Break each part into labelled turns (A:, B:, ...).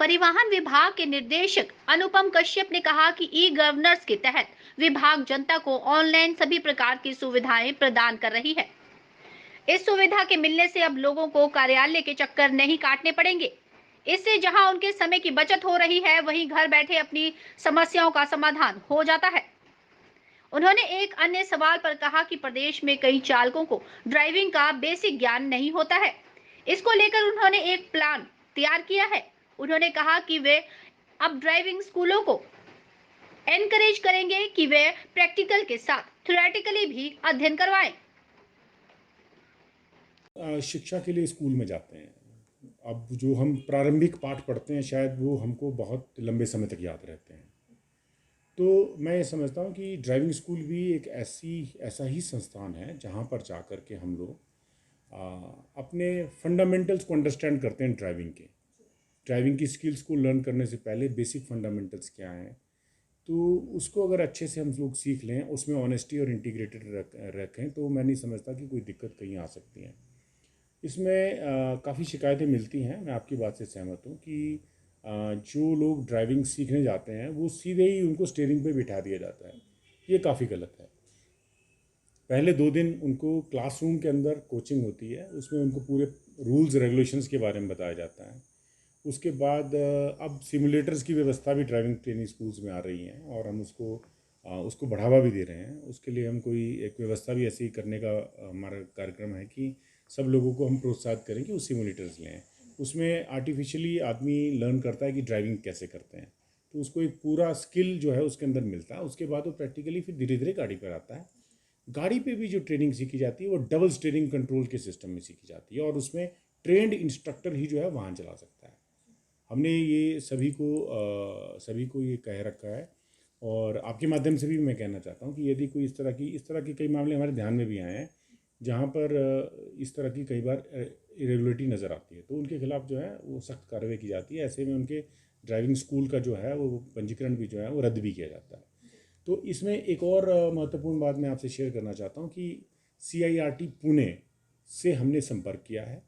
A: परिवहन विभाग के निदेशक अनुपम कश्यप ने कहा कि ई गवर्नेंस के तहत विभाग जनता को ऑनलाइन सभी प्रकार की सुविधाएं प्रदान कर रही है। इस सुविधा के मिलने से अब लोगों को कार्यालय के चक्कर नहीं काटने पड़ेंगे। इससे जहां उनके समय की बचत हो रही है, वहीं घर बैठे अपनी समस्याओं का समाधान हो जाता है। उन्होंने एक अन्य सवाल पर कहा कि प्रदेश में कई चालकों को ड्राइविंग का बेसिक ज्ञान नहीं होता है। इसको लेकर उन्होंने एक प्लान तैयार किया है। उन्होंने कहा कि वे अब ड्राइविंग स्कूलों को एनकरेज करेंगे कि वे प्रैक्टिकल के साथ थ्योरेटिकली भी अध्ययन करवाएं।
B: शिक्षा के लिए स्कूल में जाते हैं। अब जो हम प्रारंभिक पाठ पढ़ते हैं शायद वो हमको बहुत लंबे समय तक याद रहते हैं। तो मैं ये समझता हूँ कि ड्राइविंग स्कूल भी एक ऐसा ही संस्थान है जहाँ पर जा कर के हम लोग अपने फंडामेंटल्स को अंडरस्टैंड करते हैं। ड्राइविंग की स्किल्स को लर्न करने से पहले बेसिक फंडामेंटल्स क्या हैं, तो उसको अगर अच्छे से हम लोग सीख लें, उसमें ऑनेस्टी और इंटीग्रेटेड रखें, तो मैं नहीं समझता कि कोई दिक्कत कहीं आ सकती है। इसमें काफ़ी शिकायतें मिलती हैं। मैं आपकी बात से सहमत हूँ कि जो लोग ड्राइविंग सीखने जाते हैं वो सीधे ही उनको स्टीयरिंग पे बिठा दिया जाता है। ये काफ़ी गलत है। पहले 2 दिन उनको क्लासरूम के अंदर कोचिंग होती है, उसमें उनको पूरे रूल्स रेगुलेशंस के बारे में बताया जाता है। उसके बाद अब सिमुलेटर्स की व्यवस्था भी ड्राइविंग ट्रेनिंग स्कूल्स में आ रही हैं और हम उसको बढ़ावा भी दे रहे हैं। उसके लिए हम कोई एक व्यवस्था भी ऐसी करने का हमारा कार्यक्रम है कि सब लोगों को हम प्रोत्साहित करें कि वो सिमुलेटर्स लें। उसमें आर्टिफिशियली आदमी लर्न करता है कि ड्राइविंग कैसे करते हैं, तो उसको एक पूरा स्किल जो है उसके अंदर मिलता है। उसके बाद वो प्रैक्टिकली फिर धीरे धीरे गाड़ी पर आता है। गाड़ी पे भी जो ट्रेनिंग सीखी जाती है वो डबल स्टीयरिंग कंट्रोल के सिस्टम में सीखी जाती है और उसमें ट्रेंड इंस्ट्रक्टर ही जो है वाहन चला सकता है। हमने ये सभी को ये कह रखा है और आपके माध्यम से भी मैं कहना चाहता हूँ कि यदि कोई इस तरह की कई मामले हमारे ध्यान में भी आए हैं जहाँ पर इस तरह की कई बार इरेगुलरिटी नज़र आती है, तो उनके खिलाफ जो है वो सख्त कार्रवाई की जाती है। ऐसे में उनके ड्राइविंग स्कूल का जो है वो पंजीकरण भी जो है वो रद्द भी किया जाता है। तो इसमें एक और महत्वपूर्ण बात मैं आपसे शेयर करना चाहता हूँ कि CIRT पुणे से हमने संपर्क किया है।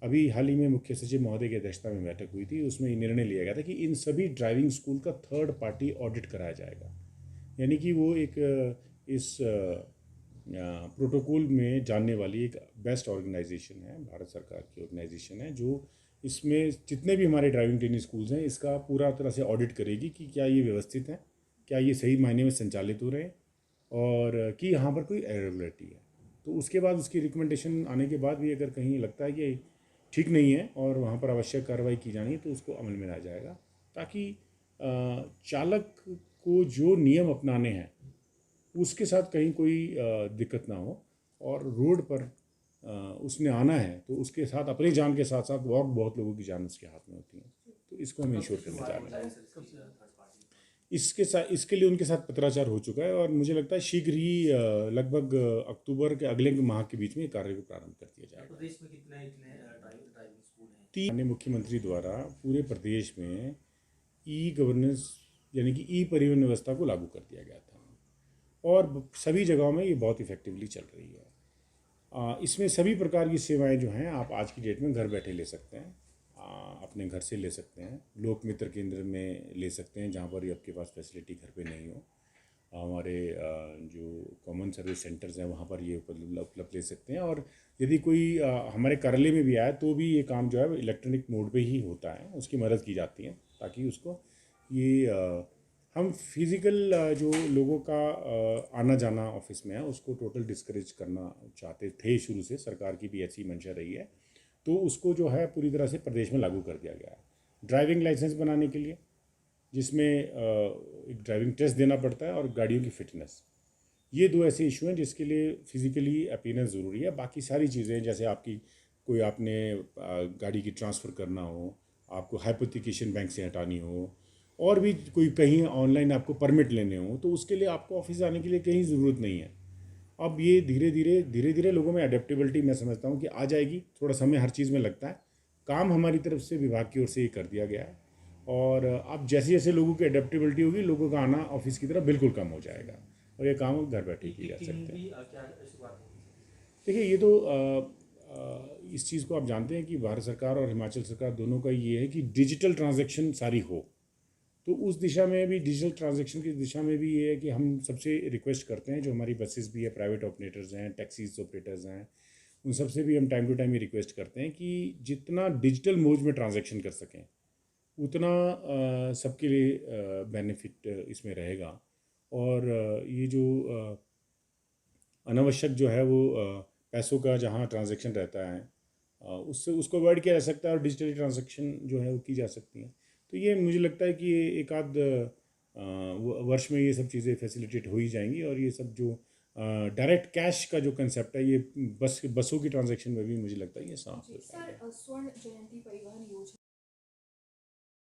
B: अभी हाल ही में मुख्य सचिव महोदय की अध्यक्षता में बैठक हुई थी, उसमें ये निर्णय लिया गया था कि इन सभी ड्राइविंग स्कूल का थर्ड पार्टी ऑडिट कराया जाएगा। यानी कि वो एक इस प्रोटोकॉल में जानने वाली एक बेस्ट ऑर्गेनाइजेशन है, भारत सरकार की ऑर्गेनाइजेशन है, जो इसमें जितने भी हमारे ड्राइविंग ट्रेनिंग स्कूल्स हैं इसका पूरा तरह से ऑडिट करेगी कि क्या ये व्यवस्थित है, क्या ये सही मायने में संचालित हो रहे हैं और कि यहाँ पर कोई इरेगुलरिटी है। तो उसके बाद उसकी रिकमेंडेशन आने के बाद भी अगर कहीं लगता है कि ठीक नहीं है और वहाँ पर आवश्यक कार्रवाई की जानी है तो उसको अमल में लाया जाएगा, ताकि चालक को जो नियम अपनाने हैं उसके साथ कहीं कोई दिक्कत ना हो और रोड पर उसने आना है तो उसके साथ अपनी जान के साथ साथ और बहुत लोगों की जान उसके हाथ में होती है। तो इसको हम इंश्योर करने जा रहे हैं। इसके लिए उनके साथ पत्राचार हो चुका है और मुझे लगता है शीघ्र ही लगभग अक्टूबर के अगले माह के बीच में कार्य को प्रारंभ कर दिया जाएगा।
C: प्रदेश में कितने ड्राइविंग स्कूल हैं?
B: 3 मुख्यमंत्री द्वारा पूरे प्रदेश में ई गवर्नेंस यानी कि ई परिवहन व्यवस्था को लागू कर दिया गया था और सभी जगहों में ये बहुत इफेक्टिवली चल रही है। इसमें सभी प्रकार की सेवाएं जो हैं आप आज की डेट में घर बैठे ले सकते हैं, अपने घर से ले सकते हैं, लोक मित्र केंद्र में ले सकते हैं जहाँ पर आपके पास फैसिलिटी घर पे नहीं हो। हमारे जो कॉमन सर्विस सेंटर्स हैं वहाँ पर ये उपलब्ध ले सकते हैं और यदि कोई हमारे कार्यालय में भी आए तो भी ये काम जो है इलेक्ट्रॉनिक मोड पे ही होता है, उसकी मदद की जाती है ताकि उसको ये हम फिज़िकल जो लोगों का आना जाना ऑफिस में है उसको टोटल डिस्करेज करना चाहते थे। शुरू से सरकार की भी ऐसी मंशा रही है, तो उसको जो है पूरी तरह से प्रदेश में लागू कर दिया गया है। ड्राइविंग लाइसेंस बनाने के लिए जिसमें एक ड्राइविंग टेस्ट देना पड़ता है और गाड़ियों की फिटनेस, ये 2 ऐसे इशू हैं जिसके लिए फिज़िकली अपीयरेंस ज़रूरी है। बाकी सारी चीज़ें जैसे आपने गाड़ी की ट्रांसफ़र करना हो, आपको हाइपोथिकेशन बैंक से हटानी हो और भी कोई कहीं ऑनलाइन आपको परमिट लेने हो, तो उसके लिए आपको ऑफिस आने के लिए कहीं ज़रूरत नहीं है। अब ये धीरे धीरे लोगों में अडेप्टेबिलिटी मैं समझता हूँ कि आ जाएगी। थोड़ा समय हर चीज़ में लगता है, काम हमारी तरफ से विभाग की ओर से ये कर दिया गया है और अब जैसे जैसे लोगों की अडेप्टेबिलिटी होगी लोगों का आना ऑफिस की तरफ बिल्कुल कम हो जाएगा और ये काम घर बैठे किए जा सकते हैं। देखिए ये तो इस चीज़ को आप जानते हैं कि भारत सरकार और हिमाचल सरकार दोनों का ये है कि डिजिटल ट्रांजैक्शन सारी हो। तो उस दिशा में भी, डिजिटल ट्रांजैक्शन की दिशा में भी ये है कि हम सबसे रिक्वेस्ट करते हैं, जो हमारी बसेस भी है, प्राइवेट ऑपरेटर्स हैं, टैक्सीज ऑपरेटर्स हैं, उन सबसे भी हम टाइम टू टाइम ये रिक्वेस्ट करते हैं कि जितना डिजिटल मोड में ट्रांजैक्शन कर सकें उतना सबके लिए बेनिफिट इसमें रहेगा। और ये जो अनावश्यक जो है वो पैसों का जहाँ ट्रांजैक्शन रहता है उससे उसको अवॉइड किया जा सकता है और डिजिटली ट्रांजैक्शन जो है वो की जा सकती हैं। तो ये मुझे लगता है कि ये एक आध वर्ष में ये सब चीज़ें फैसिलिटेट हो ही जाएंगी। और ये सब जो डायरेक्ट कैश का जो कंसेप्ट है, ये बसों की ट्रांजैक्शन में भी मुझे लगता है ये साफ हो जाएगा।
D: सर, स्वर्ण जयंती परिवहन योजना